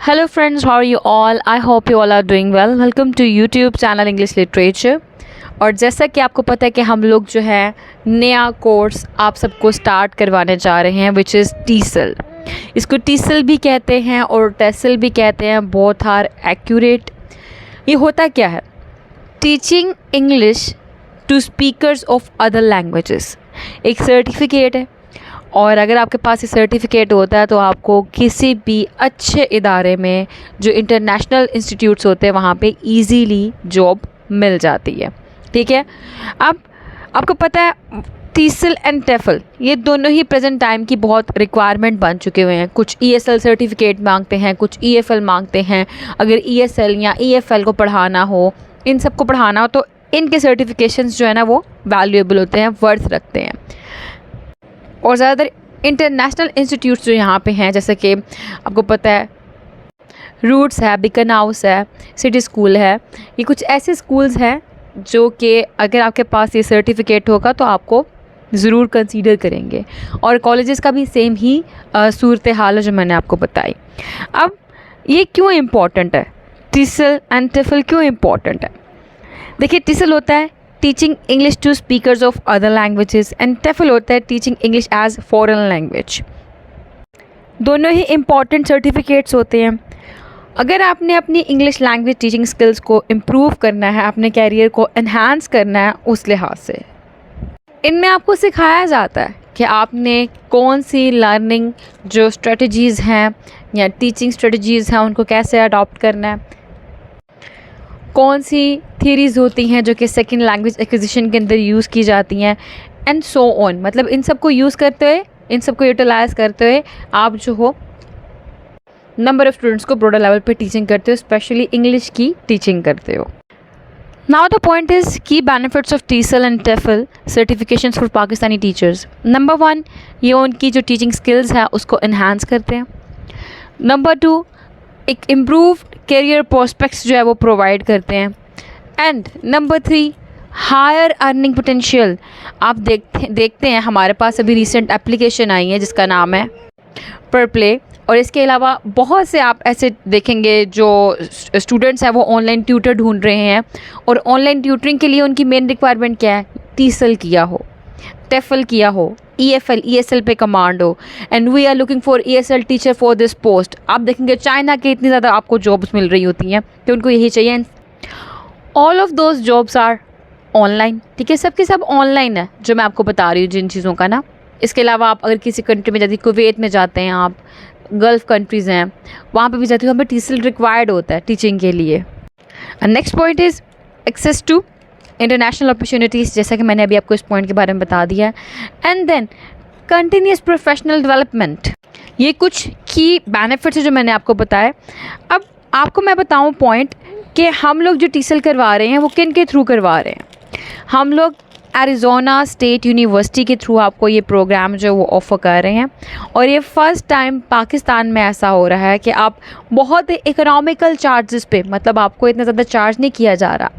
Hello friends, how are you all? I hope you all are doing well. Welcome to YouTube channel English Literature. और जैसा कि आपको पता है कि हम लोग जो है नया कोर्स आप सबको स्टार्ट करवाने जा रहे हैं विच इज़ टीसल। इसको टीसल भी कहते हैं और टेसल भी कहते हैं, बोथ आर एक्यूरेट। ये होता क्या है? Teaching English to speakers of other languages. एक सर्टिफिकेट है और अगर आपके पास ये सर्टिफिकेट होता है तो आपको किसी भी अच्छे इदारे में जो इंटरनेशनल इंस्टीट्यूट्स होते हैं वहाँ पे इजीली जॉब मिल जाती है। ठीक है, अब आपको पता है टीसल एंड टेफल ये दोनों ही प्रेजेंट टाइम की बहुत रिक्वायरमेंट बन चुके हुए हैं। कुछ ESL सर्टिफिकेट मांगते हैं, कुछ EFL मांगते हैं। अगर ESL या EFL को पढ़ाना हो, इन सब को पढ़ाना हो तो इनके सर्टिफिकेशंस जो है ना वो वैल्यूएबल होते हैं, वर्थ रखते हैं। और ज़्यादातर इंटरनेशनल इंस्टीट्यूट्स जो यहाँ पे हैं, जैसे कि आपको पता है रूट्स है, बिकन हाउस है, सिटी स्कूल है, ये कुछ ऐसे स्कूल्स हैं जो कि अगर आपके पास ये सर्टिफिकेट होगा तो आपको ज़रूर कंसीडर करेंगे। और कॉलेजेस का भी सेम ही सूरत हाल है जो मैंने आपको बताई। अब ये क्यों इम्पॉर्टेंट है? टीसल एंड टेफल क्यों इम्पॉर्टेंट है? देखिए, टीसल होता है teaching English to speakers of other languages and TEFL होता है teaching English as foreign language. दोनों ही इम्पॉर्टेंट सर्टिफिकेट्स होते हैं। अगर आपने अपनी इंग्लिश लैंग्वेज टीचिंग स्किल्स को इम्प्रूव करना है, अपने कैरियर को एनहांस करना है, उस लिहाज से इनमें आपको सिखाया जाता है कि आपने कौन सी लर्निंग जो स्ट्रेटजीज़ हैं या टीचिंग स्ट्रेटजीज़ हैं उनको कैसे अडॉप्ट करना है, कौन सी थियरीज़ होती हैं जो कि सेकंड लैंग्वेज एक्विजिशन के अंदर यूज़ की जाती हैं, एंड सो ऑन। मतलब इन सब को यूज़ करते हुए, इन सब को यूटिलाइज़ करते हुए आप जो हो नंबर ऑफ़ स्टूडेंट्स को ब्रॉडर लेवल पे टीचिंग करते हो, स्पेशली इंग्लिश की टीचिंग करते हो। नाउ द पॉइंट इज़ की benefits of TESOL and TEFL certifications for Pakistani teachers. Number 1, ये उनकी जो टीचिंग स्किल्स है उसको इन्हांस करते हैं। नंबर 2, एक इम्प्रूव्ड कैरियर प्रोस्पेक्ट्स जो है वो प्रोवाइड करते हैं। And number 3, higher earning potential. आप देखते हैं हमारे पास अभी रिसेंट एप्लीकेशन आई है जिसका नाम है परप्ले, और इसके अलावा बहुत से आप ऐसे देखेंगे जो स्टूडेंट्स हैं वो ऑनलाइन ट्यूटर ढूंढ रहे हैं। और ऑनलाइन ट्यूटरिंग के लिए उनकी मेन रिक्वायरमेंट क्या है? टीसल किया हो, टेफल किया हो, EFL ESL पे कमांड हो, and we are looking for ESL teacher for this post. आप देखेंगे चाइना के इतनी ज़्यादा आपको जॉब्स मिल रही होती हैं कि उनको यही चाहिए। All of those jobs are online. ठीक है, सबके सब ऑनलाइन है जो मैं आपको बता रही हूँ जिन चीज़ों का ना। इसके अलावा आप अगर किसी कंट्री में जाते, कुवैत में जाते हैं, आप गल्फ़ कंट्रीज़ हैं वहाँ पे भी जाते हो, वहाँ पे टीसल रिक्वायर्ड होता है टीचिंग के लिए। Next point is access to international opportunities, जैसा कि मैंने अभी आपको इस पॉइंट के बारे में बता दिया है। And then continuous professional development. ये कुछ की बेनिफिट्स है जो मैंने आपको बताया। अब आपको मैं बताऊं पॉइंट कि हम लोग जो टीसल करवा रहे हैं वो किन के थ्रू करवा रहे हैं। हम लोग एरिज़ोना स्टेट यूनिवर्सिटी के थ्रू आपको ये प्रोग्राम जो है वो ऑफ़र कर रहे हैं। और ये फ़र्स्ट टाइम पाकिस्तान में ऐसा हो रहा है कि आप बहुत इकोनॉमिकल चार्जेस पे, मतलब आपको इतना ज़्यादा चार्ज नहीं किया जा रहा।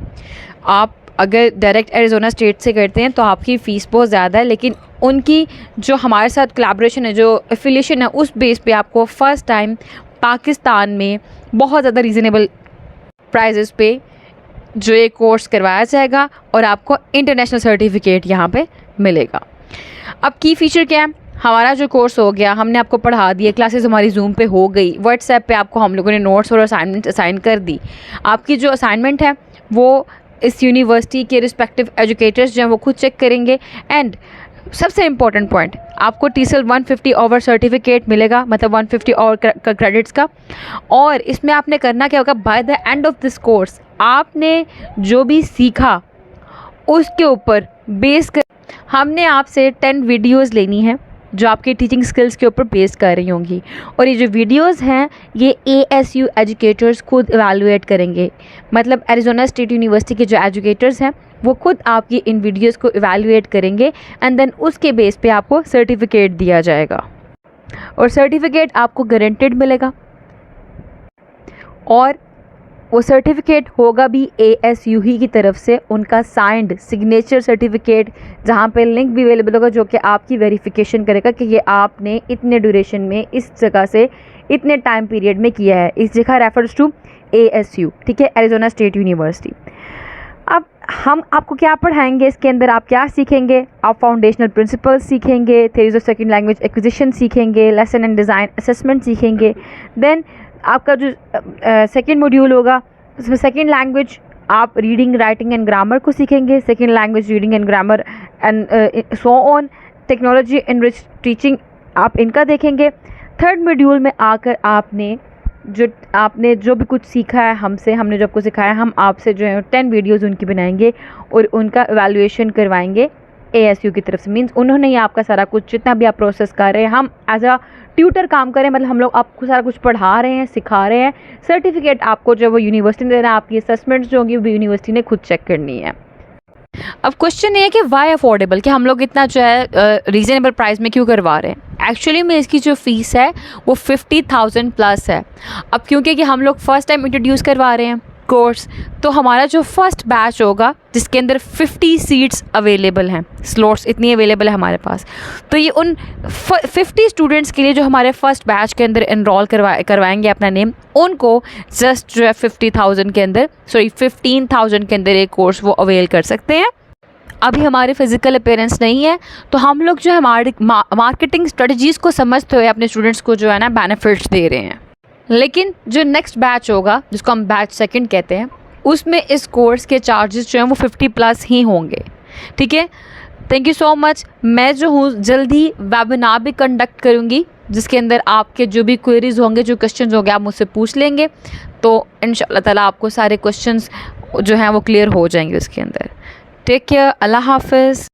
आप अगर डायरेक्ट एरिज़ोना स्टेट से करते हैं तो आपकी फ़ीस बहुत ज़्यादा है, लेकिन उनकी जो हमारे साथ कोलैबोरेशन है, जो एफिलिएशन है, उस बेस पे आपको फ़र्स्ट टाइम पाकिस्तान में बहुत ज़्यादा रीज़नेबल प्राइजेस पे जो ये कोर्स करवाया जाएगा और आपको इंटरनेशनल सर्टिफिकेट यहाँ पे मिलेगा। अब की फ़ीचर क्या है? हमारा जो कोर्स हो गया, हमने आपको पढ़ा दिया, क्लासेस हमारी जूम पे हो गई, व्हाट्सएप पे आपको हम लोगों ने नोट्स और असाइनमेंट असाइन कर दी। आपकी जो असाइनमेंट है वो इस यूनिवर्सिटी के रिस्पेक्टिव एजुकेटर्स जो हैं वो खुद चेक करेंगे। एंड सबसे इम्पॉर्टेंट पॉइंट, आपको टीसल 150 आवर सर्टिफिकेट मिलेगा, मतलब 150 आवर का क्रेडिट्स का। और इसमें आपने करना क्या होगा? By the end of this course आपने जो भी सीखा उसके ऊपर बेस कर हमने आपसे 10 वीडियोज़ लेनी है जो आपके टीचिंग स्किल्स के ऊपर बेस कर रही होंगी। और ये जो वीडियोस हैं ये ASU एजुकेटर्स खुद इवैल्यूएट करेंगे। मतलब एरिज़ोना स्टेट यूनिवर्सिटी के जो एजुकेटर्स हैं वो खुद आपकी इन वीडियोस को इवैल्यूएट करेंगे एंड देन उसके बेस पे आपको सर्टिफिकेट दिया जाएगा। और सर्टिफिकेट आपको गारंटेड मिलेगा और वो सर्टिफिकेट होगा भी ASU ही की तरफ से, उनका साइंड सिग्नेचर सर्टिफिकेट, जहाँ पे लिंक भी अवेलेबल होगा जो कि आपकी वेरिफिकेशन करेगा कि ये आपने इतने ड्यूरेशन में इस जगह से इतने टाइम पीरियड में किया है। इस जगह रेफर्स टू ASU, ठीक है, एरिज़ोना स्टेट यूनिवर्सिटी। अब हम आपको क्या पढ़ाएंगे इसके अंदर, आप क्या सीखेंगे, आप फाउंडेशनल प्रिंसिपल्स सीखेंगे, theories of second language acquisition सीखेंगे, लेसन एंड डिज़ाइन असेसमेंट सीखेंगे। देन आपका जो सेकंड मॉड्यूल होगा उसमें सेकंड लैंग्वेज आप रीडिंग राइटिंग एंड ग्रामर को सीखेंगे, second language reading and grammar and so on. Technology enrich teaching आप इनका देखेंगे। थर्ड मॉड्यूल में आकर आपने जो भी कुछ सीखा है हमने जो आपको सिखाया, हम आपसे जो है 10 वीडियोज़ उनकी बनाएंगे और उनका एवेलुएशन करवाएंगे ASU की तरफ से। मीन्स उन्होंने ही आपका सारा कुछ जितना भी आप प्रोसेस कर रहे हैं, हम एज अ ट्यूटर काम करें, मतलब हम लोग आपको सारा कुछ पढ़ा रहे हैं, सिखा रहे हैं। सर्टिफिकेट आपको जो वो यूनिवर्सिटी ने देना है, आपकी असेसमेंट्स जो होंगी वो यूनिवर्सिटी ने खुद चेक करनी है। अब क्वेश्चन ये है कि वाई अफोर्डेबल, कि हम लोग इतना जो है रीज़नेबल प्राइस में क्यों करवा रहे हैं। एक्चुअली में इसकी जो फ़ीस है वो 50,000 प्लस है। अब क्योंकि कि हम लोग फ़र्स्ट टाइम इंट्रोड्यूस करवा रहे हैं कोर्स, तो हमारा जो फर्स्ट बैच होगा जिसके अंदर 50 सीट्स अवेलेबल हैं, स्लॉट्स इतनी अवेलेबल है हमारे पास, तो ये उन 50 स्टूडेंट्स के लिए जो हमारे फर्स्ट बैच के अंदर इनरोल करवाएंगे अपना नेम, उनको जस्ट जो है 15,000 के अंदर एक कोर्स वो अवेल कर सकते हैं। अभी हमारे फिज़िकल अपीयरेंस नहीं है, तो हम लोग जो है मार्केटिंग स्ट्रेटजीज़ को समझते हुए अपने स्टूडेंट्स को जो है ना बेनिफिट्स दे रहे हैं। लेकिन जो नेक्स्ट बैच होगा जिसको हम बैच सेकंड कहते हैं, उसमें इस कोर्स के चार्जेस जो हैं वो 50 प्लस ही होंगे, ठीक है। Thank you so much. मैं जो हूँ जल्दी वेबिनार भी कंडक्ट करूँगी जिसके अंदर आपके जो भी क्वेरीज होंगे, जो क्वेश्चंस होंगे, आप मुझसे पूछ लेंगे, तो इंशाल्लाह ताला आपको सारे क्वेश्चंस जो हैं वो क्लियर हो जाएंगे उसके अंदर। टेक केयर, अल्लाह हाफ़िज़।